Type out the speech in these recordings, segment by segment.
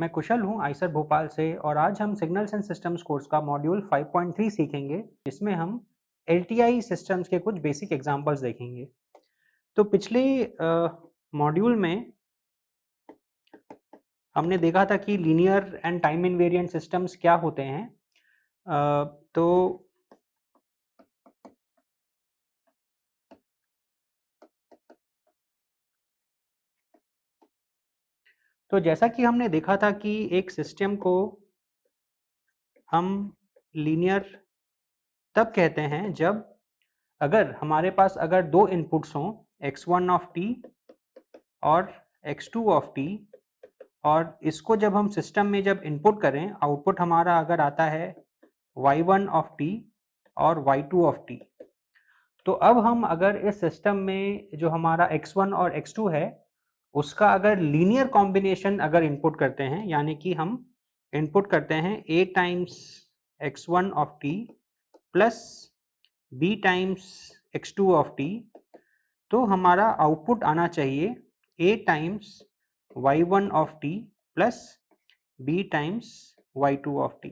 मैं कुशल हूं आईसर भोपाल से और आज हम सिग्नल्स एंड सिस्टम्स कोर्स का मॉड्यूल 5.3 सीखेंगे जिसमें हम एलटीआई सिस्टम्स के कुछ बेसिक एग्जांपल्स देखेंगे। तो पिछले मॉड्यूल में हमने देखा था कि linear and time invariant systems क्या होते हैं। तो जैसा कि हमने देखा था कि एक सिस्टम को हम लीनियर तब कहते हैं जब अगर हमारे पास अगर दो इनपुट्स हों x1 ऑफ t और x2 ऑफ t और इसको जब हम सिस्टम में जब इनपुट करें आउटपुट हमारा अगर आता है y1 ऑफ t और y2 ऑफ t। तो अब हम अगर इस सिस्टम में जो हमारा x1 और x2 है उसका अगर लीनियर कॉम्बिनेशन अगर इनपुट करते हैं यानी कि हम इनपुट करते हैं a times x1 of t plus b times x2 of t, तो हमारा आउटपुट आना चाहिए a times y1 of t plus b times y2 of t।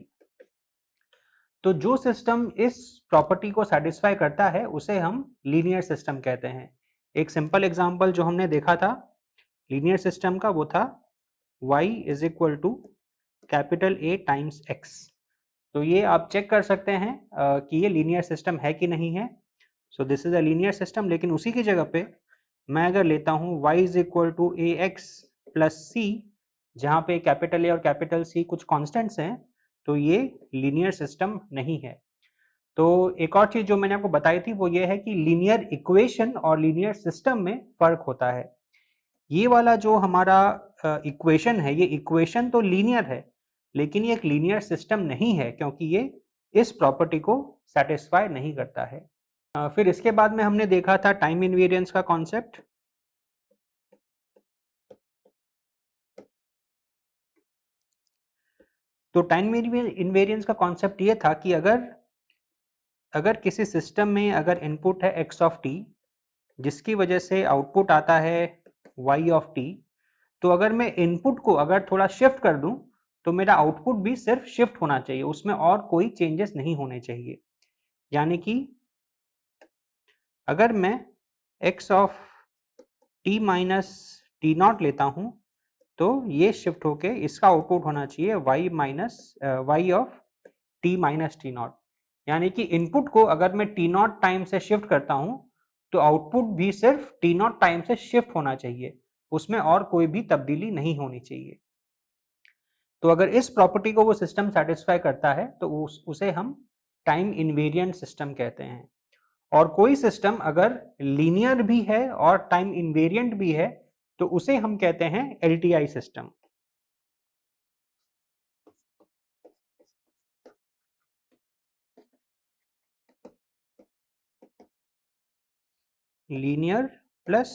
तो जो सिस्टम इस प्रॉपर्टी को सेटिस्फाई करता है उसे हम लीनियर सिस्टम कहते हैं। एक सिंपल एग्जांपल जो हमने देखा था लीनियर सिस्टम का वो था y is equal to capital A times x। तो ये आप चेक कर सकते हैं कि ये लीनियर सिस्टम है कि नहीं है। So this is a linear system, लेकिन उसी की जगह पे मैं अगर लेता हूँ y is equal to a x plus c जहाँ पे कैपिटल A और कैपिटल C कुछ कॉन्स्टेंट्स हैं, तो ये लीनियर सिस्टम नहीं है। तो एक और चीज जो मैंने आपको बताई थी वो ये है कि लीनियर इक्वेशन और लीनियर सिस्टम में फर्क होता है। ये वाला जो हमारा इक्वेशन है ये इक्वेशन तो लीनियर है लेकिन ये एक लीनियर सिस्टम नहीं है क्योंकि ये इस प्रॉपर्टी को सेटिस्फाई नहीं करता है। फिर इसके बाद में हमने देखा था टाइम इनवेरिएंस का कॉन्सेप्ट। तो टाइम इनवेरिएंस का कॉन्सेप्ट ये था कि अगर किसी सिस्टम में अगर इनपुट है x ऑफ t जिसकी वजह से आउटपुट आता है y ऑफ t, तो अगर मैं इनपुट को अगर थोड़ा शिफ्ट कर दूं तो मेरा आउटपुट भी सिर्फ शिफ्ट होना चाहिए, उसमें और कोई चेंजेस नहीं होने चाहिए। यानी कि अगर मैं x of t minus T not लेता हूं तो ये शिफ्ट होके इसका आउटपुट होना चाहिए y minus y of t minus T naught. यानी कि इनपुट को अगर मैं टी नॉट टाइम से शिफ्ट करता हूं तो आउटपुट भी सिर्फ टी नॉट टाइम से शिफ्ट होना चाहिए, उसमें और कोई भी तब्दीली नहीं होनी चाहिए। तो अगर इस प्रॉपर्टी को वो सिस्टम सेटिस्फाई करता है तो उसे हम टाइम इनवेरिएंट सिस्टम कहते हैं। और कोई सिस्टम अगर लीनियर भी है और टाइम इनवेरिएंट भी है तो उसे हम कहते हैं LTI system. Linear plus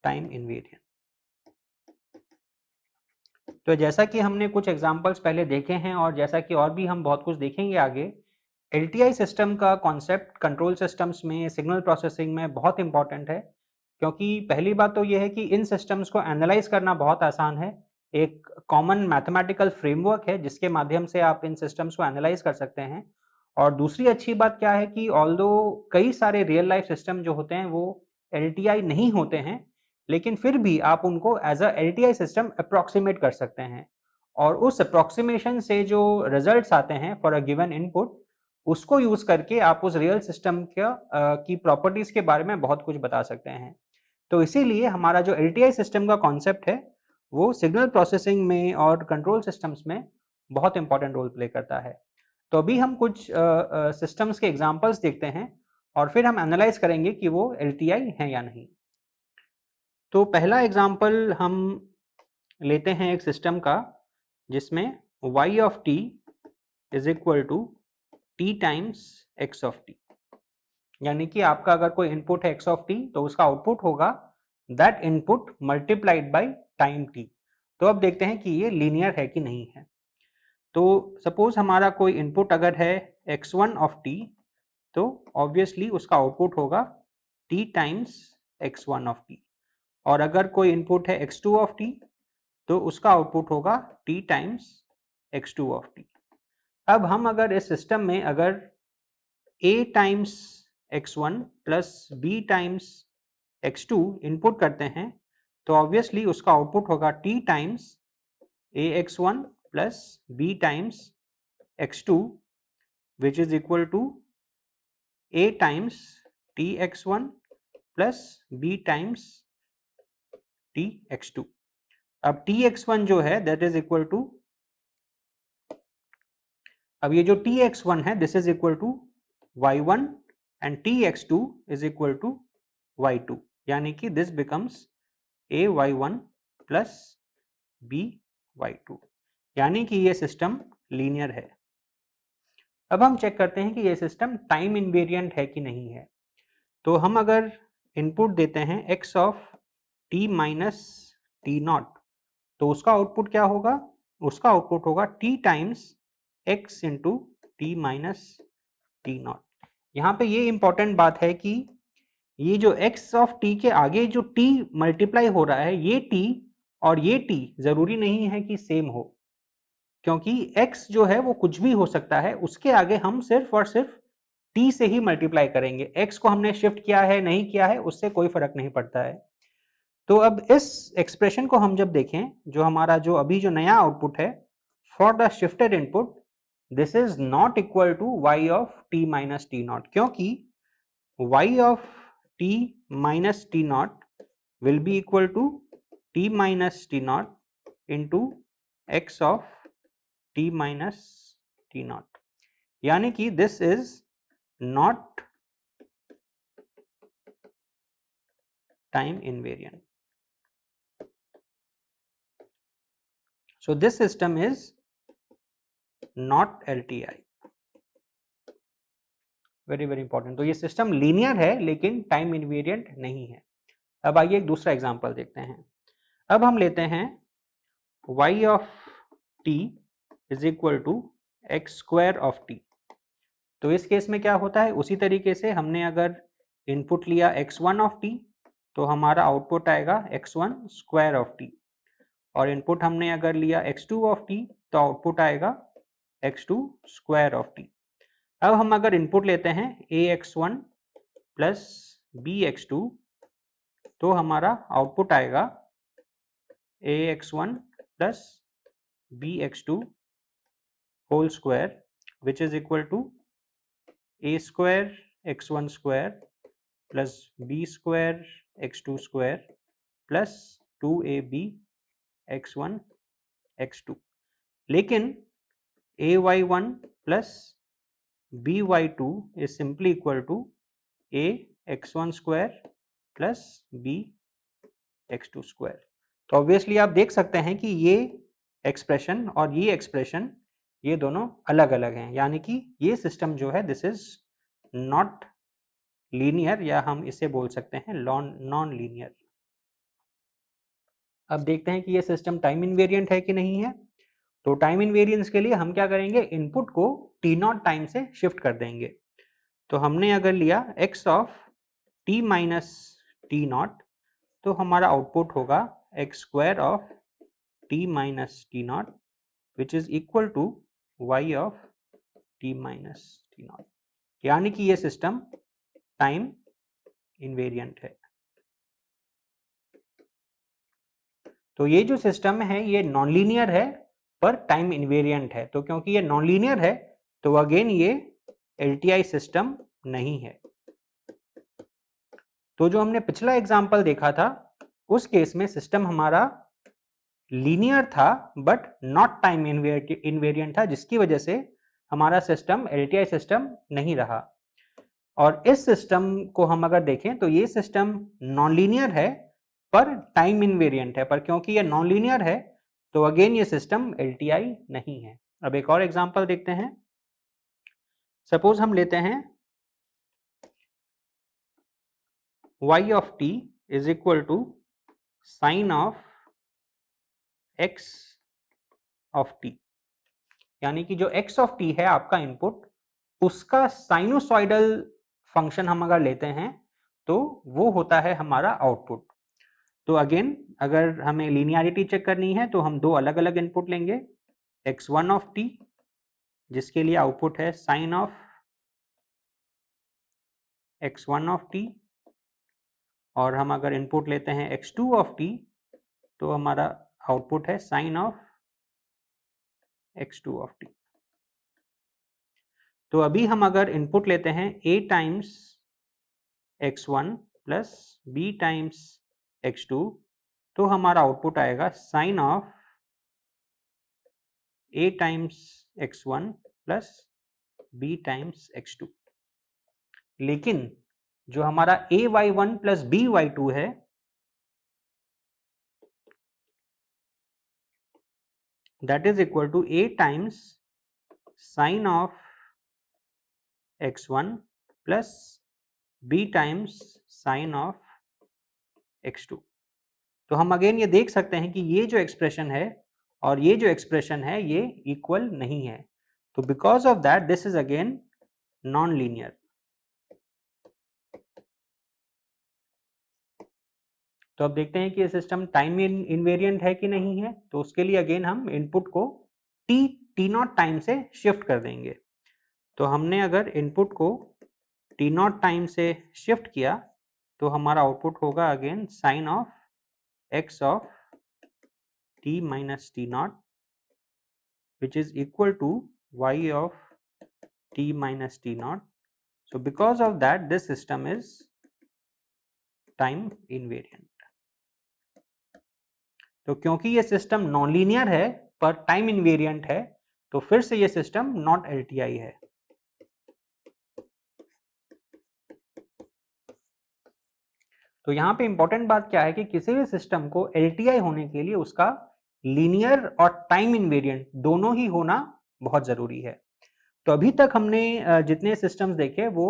time invariant. तो जैसा कि हमने कुछ एग्जांपल्स पहले देखे हैं और जैसा कि और भी हम बहुत कुछ देखेंगे आगे, एलटीआई सिस्टम का कॉन्सेप्ट कंट्रोल सिस्टम्स में सिग्नल प्रोसेसिंग में बहुत इंपॉर्टेंट है क्योंकि पहली बात तो यह है कि इन सिस्टम्स को एनालाइज करना बहुत आसान है। एक कॉमन मैथमेटिकल फ्रेमवर्क है जिसके माध्यम से आप इन सिस्टम्स को एनालाइज कर सकते हैं। और दूसरी अच्छी बात क्या है कि ऑल्दो कई सारे रियल लाइफ सिस्टम जो होते हैं वो एलटीआई नहीं होते हैं, लेकिन फिर भी आप उनको as a LTI system approximate कर सकते हैं और उस अप्रॉक्सीमेशन से जो रिजल्ट्स आते हैं फॉर अ गिवन इनपुट उसको यूज करके आप उस रियल सिस्टम की प्रॉपर्टीज के बारे में बहुत कुछ बता सकते हैं। तो इसीलिए हमारा जो एलटीआई सिस्टम का कॉन्सेप्ट है वो सिग्नल प्रोसेसिंग में और कंट्रोल सिस्टम्स में बहुत इंपॉर्टेंट रोल प्ले करता है। तो अभी हम कुछ सिस्टम्स के एग्जांपल्स देखते हैं और फिर हम एनालाइज करेंगे कि वो एलटीआई हैं या नहीं। तो पहला एग्जांपल हम लेते हैं एक सिस्टम का जिसमें y of t is equal to t times x of t। यानी कि आपका अगर कोई इनपुट है x ऑफ t तो उसका आउटपुट होगा that input multiplied by time t। तो अब देखते हैं कि ये लीनियर है कि नहीं है। तो सपोज हमारा कोई इनपुट अगर है x1 ऑफ t तो ऑब्वियसली उसका आउटपुट होगा t times x1 of t। और अगर कोई इनपुट है x2 ऑफ t तो उसका आउटपुट होगा t times x2 of t। अब हम अगर इस सिस्टम में अगर a times x1 plus b times x2 input करते हैं तो ऑब्वियसली उसका आउटपुट होगा t times ax1 plus b times x2 which is equal to a times tx1 plus b times tx2। अब tx1 जो है दैट इज इक्वल टू, अब ये जो tx1 है this is equal to y1 and tx2 is equal to y2, यानी कि this becomes a y1 plus b y2, यानी कि ये सिस्टम लीनियर है। अब हम चेक करते हैं कि ये सिस्टम टाइम इनवेरिएंट है कि नहीं है। तो हम अगर इनपुट देते हैं x of t minus T naught, तो उसका आउटपुट क्या होगा? उसका आउटपुट होगा t times x into T minus T not. यहाँ पे ये इंपॉर्टेंट बात है कि ये जो x ऑफ t के आगे जो t मल्टीप्लाई हो रहा है, ये t और ये t जरूरी नहीं है कि सेम हो, क्योंकि x जो है वो कुछ भी हो सकता है, उसके आगे हम सिर्फ और सिर्फ t से ही मल्टीप्लाई करेंगे। x को हमने शिफ्ट किया है नहीं किया है उससे कोई फर्क नहीं पड़ता है। तो अब इस एक्सप्रेशन को हम जब देखें, जो हमारा जो अभी जो नया आउटपुट है for the shifted input, this is not equal to y of t minus T naught, क्योंकि y of t minus T naught will be equal to t minus T naught into x of t minus T naught, यानी कि this is not time invariant. So this system is not LTI, very very important। तो ये system linear है लेकिन time invariant नहीं है। अब आइए एक दूसरा एग्जांपल देखते हैं। अब हम लेते हैं y of t is equal to X square of t। तो इस केस में क्या होता है, उसी तरीके से हमने अगर इनपुट लिया x1 ऑफ t तो हमारा आउटपुट आएगा x1 स्क्वायर ऑफ t, और इनपुट हमने अगर लिया x2 ऑफ t तो आउटपुट आएगा x2 स्क्वायर ऑफ t। अब हम अगर इनपुट लेते हैं ax1 प्लस bx2 तो हमारा आउटपुट आएगा ax1 plus bx2 whole square which is equal to a square x1 square plus b square x2 square plus 2ab x1 x2। लेकिन ay1 plus by2 is simply equal to a x1 square plus b x2 square। तो obviously आप देख सकते हैं कि ये expression और ये एक्सप्रेशन ये दोनों अलग अलग हैं, यानी कि ये सिस्टम जो है दिस इज नॉट लीनियर, या हम इसे बोल सकते हैं नॉन लीनियर। अब देखते हैं कि ये सिस्टम टाइम इनवेरिएंट है कि नहीं है। तो टाइम इनवेरिएंस के लिए हम क्या करेंगे, इनपुट को टी नॉट टाइम से शिफ्ट कर देंगे। तो हमने अगर लिया x of t minus T naught तो हमारा आउटपुट होगा X square of t minus T naught which is equal to y of t minus T naught, यानी कि ये सिस्टम टाइम इनवेरिएंट है। तो ये जो सिस्टम है ये नॉन लीनियर है पर टाइम इनवेरिएंट है। तो क्योंकि ये नॉन लीनियर है तो अगेन ये LTI सिस्टम नहीं है। तो जो हमने पिछला एग्जाम्पल देखा था उस केस में सिस्टम हमारा लीनियर था बट नॉट टाइम इनवेरिएंट था, जिसकी वजह से हमारा सिस्टम LTI सिस्टम नहीं रहा। और इस सिस्टम को हम अगर देखें तो ये सिस्टम नॉन लीनियर है पर टाइम इनवेरिएंट है, पर क्योंकि ये नॉन लीनियर है तो अगेन ये सिस्टम LTI नहीं है। अब एक और एग्जांपल देखते हैं। सपोज हम लेते हैं y of t is equal to sine of x of t, यानी कि जो x ऑफ t है आपका इनपुट, उसका साइनोसॉइडल फंक्शन हम अगर लेते हैं तो वो होता है हमारा आउटपुट। तो अगेन अगर हमें लीनियरिटी चेक करनी है तो हम दो अलग अलग इनपुट लेंगे, x1 ऑफ t जिसके लिए आउटपुट है sign of x1 of t, और हम अगर इनपुट लेते हैं x2 ऑफ t तो हमारा आउटपुट है sign of x2 of t। तो अभी हम अगर इनपुट लेते हैं a times x1 plus b times x2 तो हमारा आउटपुट आएगा sine of a times x1 plus b times x2। लेकिन जो हमारा ay1 प्लस by2 है that is equal to a times sine of x1 plus b times sine of x2। तो हम again ये देख सकते हैं कि ये जो एक्सप्रेशन है और ये जो एक्सप्रेशन है ये इक्वल नहीं है, तो because of that this is again non linear. तो अब देखते हैं कि ये सिस्टम टाइम इनवेरिएंट है कि नहीं है। तो उसके लिए अगेन हम इनपुट को टी नॉट टाइम से शिफ्ट कर देंगे। तो हमने अगर इनपुट को टी नॉट टाइम से शिफ्ट किया तो हमारा आउटपुट होगा again sine of X of T minus T naught which is equal to Y of T minus T naught. So because of that this system is time invariant. तो क्योंकि ये system non linear है पर time invariant है तो फिर से ये सिस्टम नॉट एलटीआई है। तो यहाँ पे इंपॉर्टेंट बात क्या है कि किसी भी सिस्टम को एलटीआई होने के लिए उसका लीनियर और टाइम इनवेरिएंट दोनों ही होना बहुत जरूरी है। तो अभी तक हमने जितने सिस्टम्स देखे वो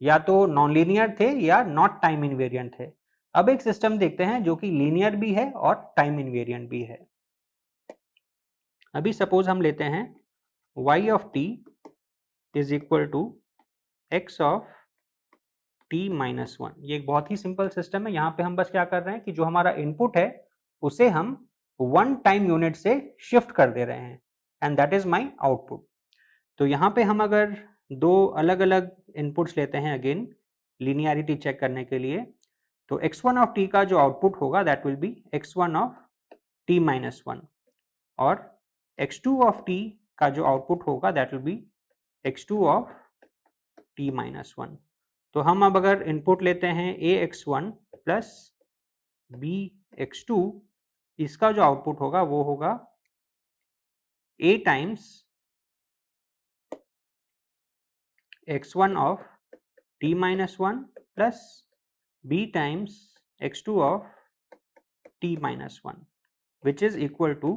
या तो नॉन लीनियर थे या नॉट टाइम इनवेरिएंट थे। अब एक सिस्टम देखते हैं जो कि लीनियर भी है और टाइम इनवेरिएंट भी है। अभी सपोज हम लेते हैं y of t is equal to x of t minus 1। ये एक बहुत ही सिंपल सिस्टम है। यहाँ पे हम बस क्या कर रहे हैं कि जो हमारा इनपुट है उसे हम 1 टाइम यूनिट से शिफ्ट कर दे रहे हैं and that is my output. तो यहाँ पे हम अगर दो अलग अलग इनपुट्स लेते हैं अगेन लीनियरिटी चेक करने के लिए, तो x1 ऑफ t का जो आउटपुट होगा that will be x1 of t minus 1 और x2 ऑफ t का जो आउटपुट होगा that will be x2 of t minus 1। तो हम अब अगर इनपुट लेते हैं ax1 प्लस bx2, इसका जो आउटपुट होगा वो होगा a times x1 of t minus 1 plus b times x2 of t minus 1 which is equal to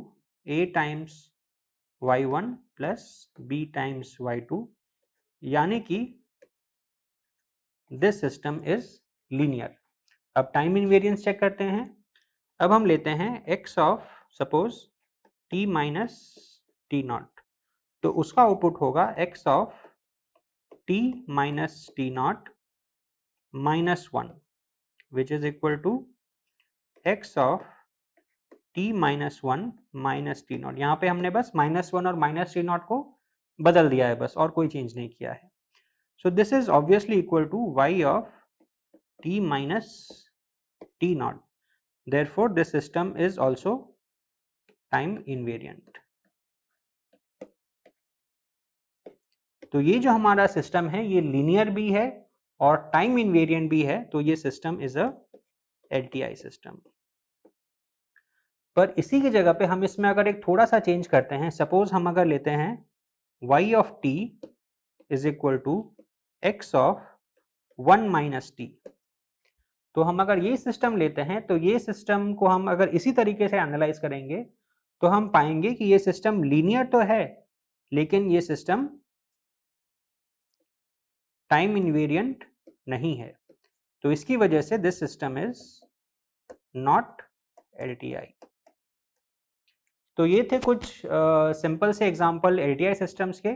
a times y1 plus b times y2, यानी कि this system is linear। अब time invariance check करते हैं। अब हम लेते हैं x of suppose t minus T naught, तो उसका आउटपुट होगा x of t minus T not minus 1 which is equal to x of t minus 1 minus T not. यहाँ पे हमने बस माइनस 1 और माइनस टी नॉट को बदल दिया है बस, और कोई चेंज नहीं किया है। So this is obviously equal to y of t minus T naught, therefore this system is also time invariant. तो ये जो हमारा सिस्टम है ये लीनियर भी है और टाइम इनवेरिएंट भी है, तो ये system is a LTI system. पर इसी की जगह पे हम इसमें अगर एक थोड़ा सा चेंज करते हैं, सपोज हम अगर लेते हैं y of t is equal to x of 1 minus T, तो हम अगर ये सिस्टम लेते हैं तो ये सिस्टम को हम अगर इसी तरीके से एनालाइज करेंगे तो हम पाएंगे कि ये सिस्टम लीनियर तो है लेकिन ये सिस्टम टाइम इनवेरिएंट नहीं है। तो इसकी वजह से this system is not LTI. तो ये थे कुछ सिंपल से एग्जांपल एलटीआई सिस्टम्स के।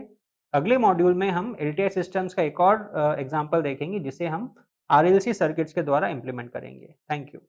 अगले मॉड्यूल में हम एलटीआई सिस्टम्स का एक और एग्जांपल देखेंगे जिसे हम आरएलसी सर्किट्स के द्वारा इंप्लीमेंट करेंगे। Thank you.